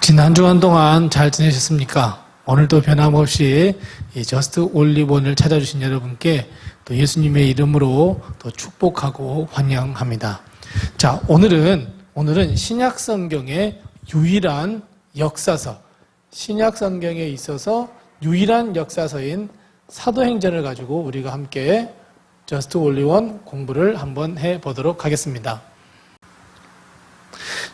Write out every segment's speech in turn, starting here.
지난 주간 동안 잘 지내셨습니까? 오늘도 변함없이 이 저스트 올리원을 찾아주신 여러분께 또 예수님의 이름으로 또 축복하고 환영합니다. 자, 오늘은 신약 성경의 유일한 역사서, 신약 성경에 있어서 유일한 역사서인 사도행전을 가지고 우리가 함께 저스트 올리원 공부를 한번 해보도록 하겠습니다.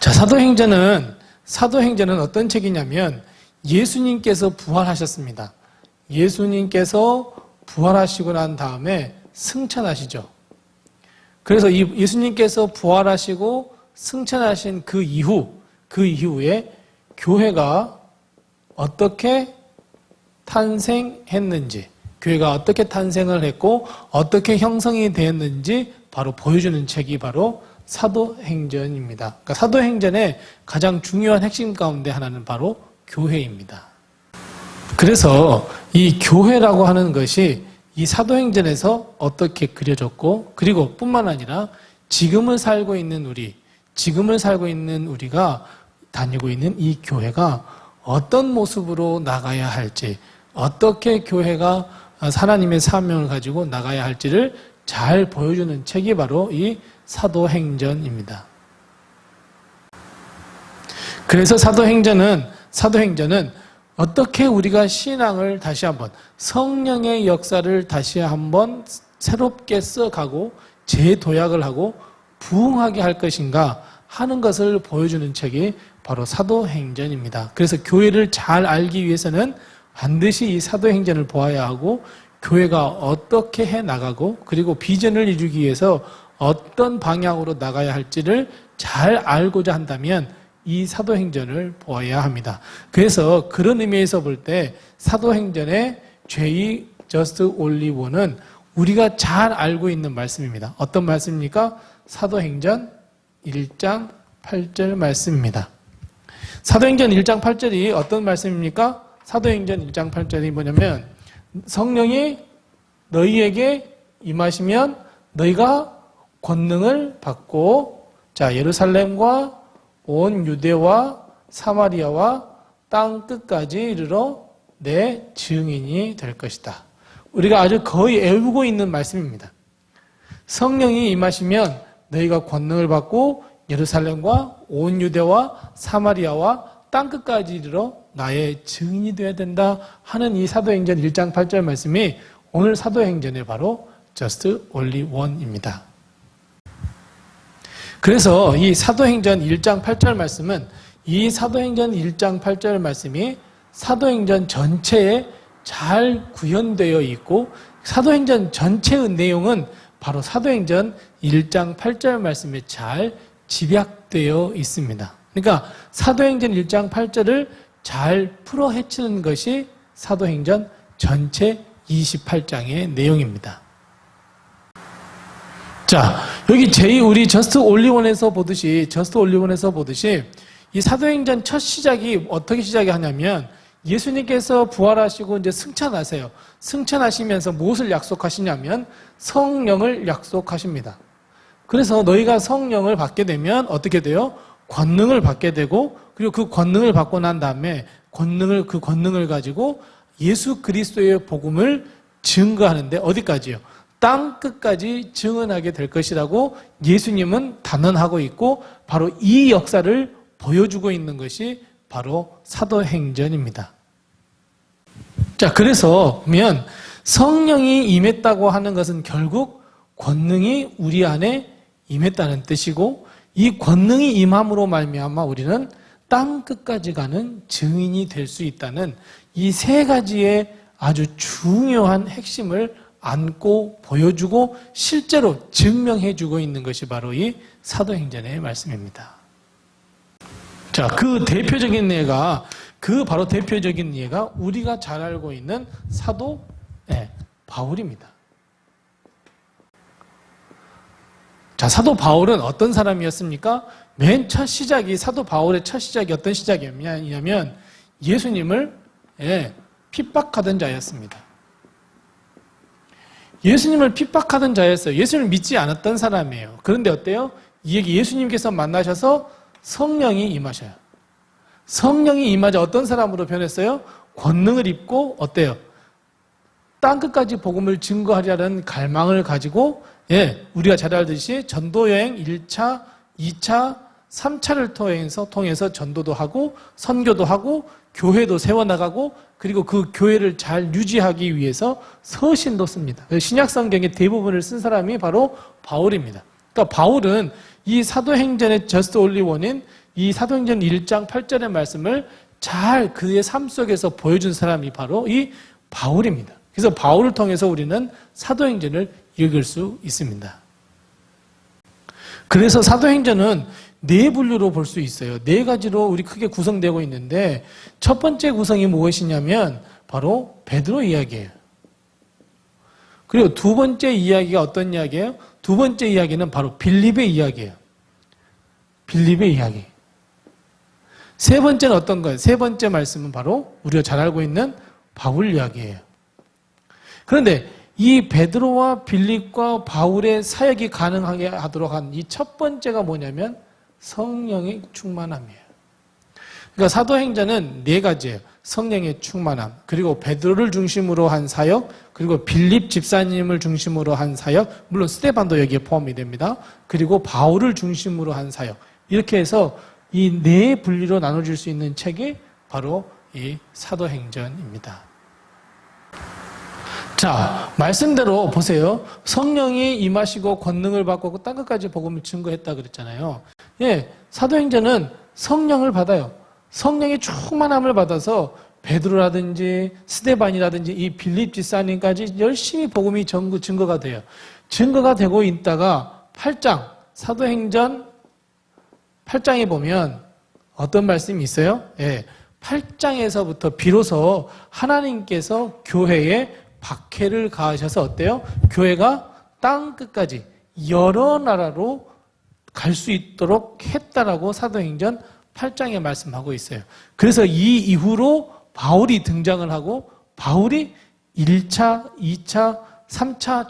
자, 사도행전은 어떤 책이냐면 예수님께서 부활하셨습니다. 예수님께서 부활하시고 난 다음에 승천하시죠. 그래서 예수님께서 부활하시고 승천하신 그 이후에 교회가 어떻게 탄생했는지, 교회가 어떻게 탄생을 했고 어떻게 형성이 되었는지 바로 보여주는 책이 바로 사도행전입니다. 그러니까 사도행전의 가장 중요한 핵심 가운데 하나는 바로 교회입니다. 그래서 이 교회라고 하는 것이 이 사도행전에서 어떻게 그려졌고, 그리고 뿐만 아니라 지금을 살고 있는 우리가 다니고 있는 이 교회가 어떤 모습으로 나가야 할지, 어떻게 교회가 하나님의 사명을 가지고 나가야 할지를 잘 보여주는 책이 바로 이 사도행전입니다. 그래서 사도행전은 어떻게 우리가 신앙을 다시 한번, 성령의 역사를 다시 한번 새롭게 써가고 재도약을 하고 부흥하게 할 것인가 하는 것을 보여주는 책이 바로 사도행전입니다. 그래서 교회를 잘 알기 위해서는 반드시 이 사도행전을 보아야 하고, 교회가 어떻게 해나가고 그리고 비전을 이루기 위해서 어떤 방향으로 나가야 할지를 잘 알고자 한다면 이 사도행전을 보아야 합니다. 그래서 그런 의미에서 볼 때 사도행전의 제2 저스트 올리원은 우리가 잘 알고 있는 말씀입니다. 어떤 말씀입니까? 사도행전 1장 8절 말씀입니다. 사도행전 1장 8절이 어떤 말씀입니까? 사도행전 1장 8절이 뭐냐면, 성령이 너희에게 임하시면 너희가 권능을 받고 예루살렘과 온 유대와 사마리아와 땅 끝까지 이르러 내 증인이 될 것이다. 우리가 아주 거의 외우고 있는 말씀입니다. 성령이 임하시면 너희가 권능을 받고 예루살렘과 온 유대와 사마리아와 땅 끝까지 이르러 나의 증인이 되어야 된다 하는 이 사도행전 1장 8절 말씀이 오늘 사도행전의 바로 Just Only One입니다. 그래서 이 사도행전 1장 8절 말씀은, 이 사도행전 1장 8절 말씀이 사도행전 전체에 잘 구현되어 있고, 사도행전 전체의 내용은 바로 사도행전 1장 8절 말씀에 잘 집약되어 있습니다. 그러니까 사도행전 1장 8절을 잘 풀어 헤치는 것이 사도행전 전체 28장의 내용입니다. 자, 여기 우리 저스트 올리원에서 보듯이 이 사도행전 첫 시작이 어떻게 시작이 하냐면, 예수님께서 부활하시고 이제 승천하세요. 승천하시면서 무엇을 약속하시냐면 성령을 약속하십니다. 그래서 너희가 성령을 받게 되면 어떻게 돼요? 권능을 받게 되고, 그리고 그 권능을 받고 난 다음에 그 권능을 가지고 예수 그리스도의 복음을 증거하는데 어디까지요? 땅 끝까지 증언하게 될 것이라고 예수님은 단언하고 있고, 바로 이 역사를 보여주고 있는 것이 바로 사도행전입니다. 자, 그래서 보면 성령이 임했다고 하는 것은 결국 권능이 우리 안에 임했다는 뜻이고, 이 권능이 임함으로 말미암아 우리는 땅 끝까지 가는 증인이 될 수 있다는 이 세 가지의 아주 중요한 핵심을 안고 보여주고 실제로 증명해주고 있는 것이 바로 이 사도행전의 말씀입니다. 자, 그 대표적인 예가 우리가 잘 알고 있는 사도 바울입니다. 자, 사도 바울은 어떤 사람이었습니까? 맨 첫 시작이, 사도 바울의 첫 시작이 어떤 시작이었냐면 예수님을 핍박하던 자였습니다. 예수님을 핍박하던 자였어요. 예수님을 믿지 않았던 사람이에요. 그런데 어때요? 예수님께서 만나셔서 성령이 임하셔요. 성령이 임하자 어떤 사람으로 변했어요? 권능을 입고 어때요? 땅끝까지 복음을 증거하려는 갈망을 가지고 우리가 잘 알듯이 전도여행 1차, 2차, 3차를 통해서 전도도 하고 선교도 하고 교회도 세워나가고 그리고 그 교회를 잘 유지하기 위해서 서신도 씁니다. 신약성경의 대부분을 쓴 사람이 바로 바울입니다. 그러니까 바울은 이 사도행전의 just only one인 이 사도행전 1장 8절의 말씀을 잘 그의 삶 속에서 보여준 사람이 바로 이 바울입니다. 그래서 바울을 통해서 우리는 사도행전을 읽을 수 있습니다. 그래서 사도행전은 네 분류로 볼 수 있어요. 네 가지로 우리 크게 구성되고 있는데 첫 번째 구성이 무엇이냐면 바로 베드로 이야기예요. 그리고 두 번째 이야기가 어떤 이야기예요? 두 번째 이야기는 바로 빌립의 이야기예요. 빌립의 이야기. 세 번째는 어떤 거예요? 세 번째 말씀은 바로 우리가 잘 알고 있는 바울 이야기예요. 그런데 이 베드로와 빌립과 바울의 사역이 가능하게 하도록 한 이 첫 번째가 뭐냐면 성령의 충만함이에요. 그러니까 사도행전은 네 가지예요. 성령의 충만함, 그리고 베드로를 중심으로 한 사역, 그리고 빌립 집사님을 중심으로 한 사역, 물론 스데반도 여기에 포함이 됩니다. 그리고 바울을 중심으로 한 사역. 이렇게 해서 이 네 분리로 나눠질 수 있는 책이 바로 이 사도행전입니다. 자, 말씀대로 보세요. 성령이 임하시고 권능을 받고 땅끝까지 복음을 증거했다 그랬잖아요. 사도행전은 성령을 받아요. 성령의 충만함을 받아서 베드로라든지 스데반이라든지 이 빌립 집사님까지 열심히 복음이 증거가 돼요. 증거가 되고 있다가 8장, 사도행전 8장에 보면 어떤 말씀이 있어요? 8장에서부터 비로소 하나님께서 교회에 박해를 가하셔서 어때요? 교회가 땅 끝까지 여러 나라로 갈 수 있도록 했다라고 사도행전 8장에 말씀하고 있어요. 그래서 이 이후로 바울이 등장을 하고 바울이 1차, 2차, 3차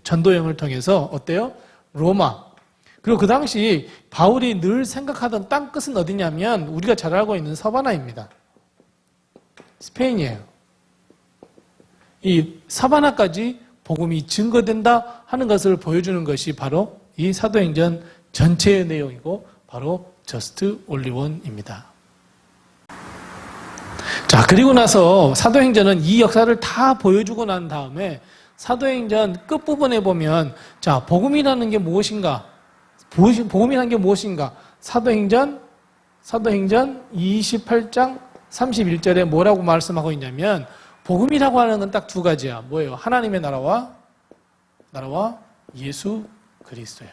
전도여행을 통해서 어때요? 로마. 그리고 그 당시 바울이 늘 생각하던 땅 끝은 어디냐면 우리가 잘 알고 있는 서바나입니다. 스페인이에요. 이 사바나까지 복음이 증거된다 하는 것을 보여주는 것이 바로 이 사도행전 전체의 내용이고 바로 just only one입니다. 자, 그리고 나서 사도행전은 이 역사를 다 보여주고 난 다음에 사도행전 끝부분에 보면 자, 복음이라는 게 무엇인가? 복음이라는 게 무엇인가? 사도행전 28장 31절에 뭐라고 말씀하고 있냐면 복음이라고 하는 건 딱 두 가지야. 뭐예요? 하나님의 나라와 예수 그리스도야.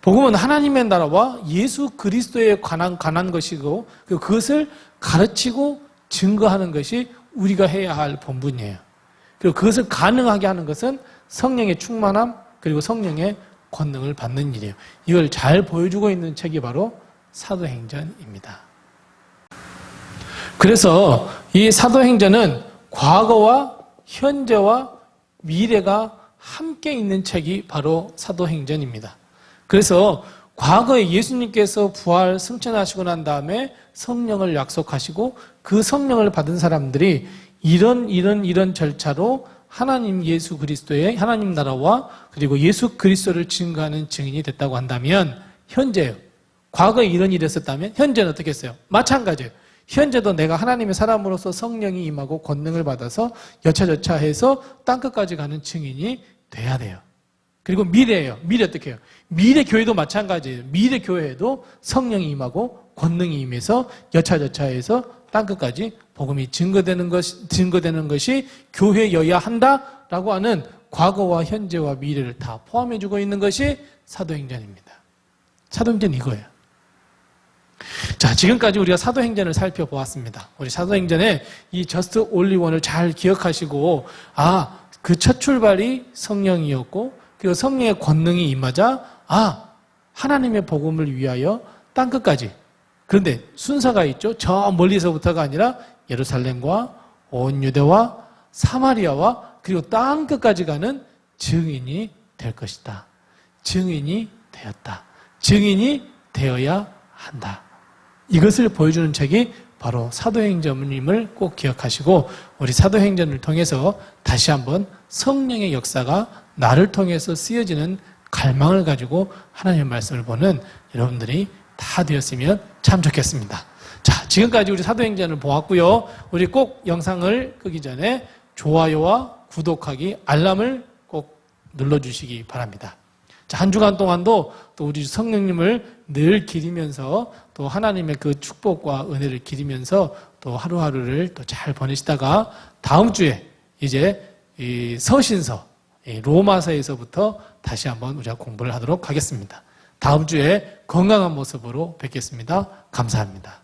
복음은 하나님의 나라와 예수 그리스도에 관한 것이고 그것을 가르치고 증거하는 것이 우리가 해야 할 본분이에요. 그리고 그것을 가능하게 하는 것은 성령의 충만함 그리고 성령의 권능을 받는 일이에요. 이걸 잘 보여주고 있는 책이 바로 사도행전입니다. 그래서 이 사도행전은 과거와 현재와 미래가 함께 있는 책이 바로 사도행전입니다. 그래서 과거에 예수님께서 부활 승천하시고 난 다음에 성령을 약속하시고 그 성령을 받은 사람들이 이런 절차로 하나님 예수 그리스도의 하나님 나라와 그리고 예수 그리스도를 증거하는 증인이 됐다고 한다면 현재요. 과거에 이런 일이 있었다면 현재는 어떻게 했어요? 마찬가지예요. 현재도 내가 하나님의 사람으로서 성령이 임하고 권능을 받아서 여차저차해서 땅끝까지 가는 증인이 돼야 돼요. 그리고 미래예요. 미래 어떻게 해요? 미래 교회도 마찬가지예요. 미래 교회에도 성령이 임하고 권능이 임해서 여차저차해서 땅끝까지 복음이 증거되는 것이 교회여야 한다라고 하는 과거와 현재와 미래를 다 포함해주고 있는 것이 사도행전입니다. 사도행전 이거예요. 자, 지금까지 우리가 사도행전을 살펴보았습니다. 우리 사도행전에 이 just only one을 잘 기억하시고 그 첫 출발이 성령이었고 그리고 성령의 권능이 임하자 하나님의 복음을 위하여 땅끝까지. 그런데 순서가 있죠. 저 멀리서부터가 아니라 예루살렘과 온 유대와 사마리아와 그리고 땅끝까지 가는 증인이 될 것이다. 증인이 되었다. 증인이 되어야 한다. 이것을 보여주는 책이 바로 사도행전임을 꼭 기억하시고 우리 사도행전을 통해서 다시 한번 성령의 역사가 나를 통해서 쓰여지는 갈망을 가지고 하나님의 말씀을 보는 여러분들이 다 되었으면 참 좋겠습니다. 자, 지금까지 우리 사도행전을 보았고요. 우리 꼭 영상을 끄기 전에 좋아요와 구독하기, 알람을 꼭 눌러주시기 바랍니다. 자, 한 주간 동안도 또 우리 성령님을 늘 기리면서 또 하나님의 그 축복과 은혜를 기리면서 또 하루하루를 또 잘 보내시다가 다음 주에 이제 이 서신서, 이 로마서에서부터 다시 한번 우리가 공부를 하도록 하겠습니다. 다음 주에 건강한 모습으로 뵙겠습니다. 감사합니다.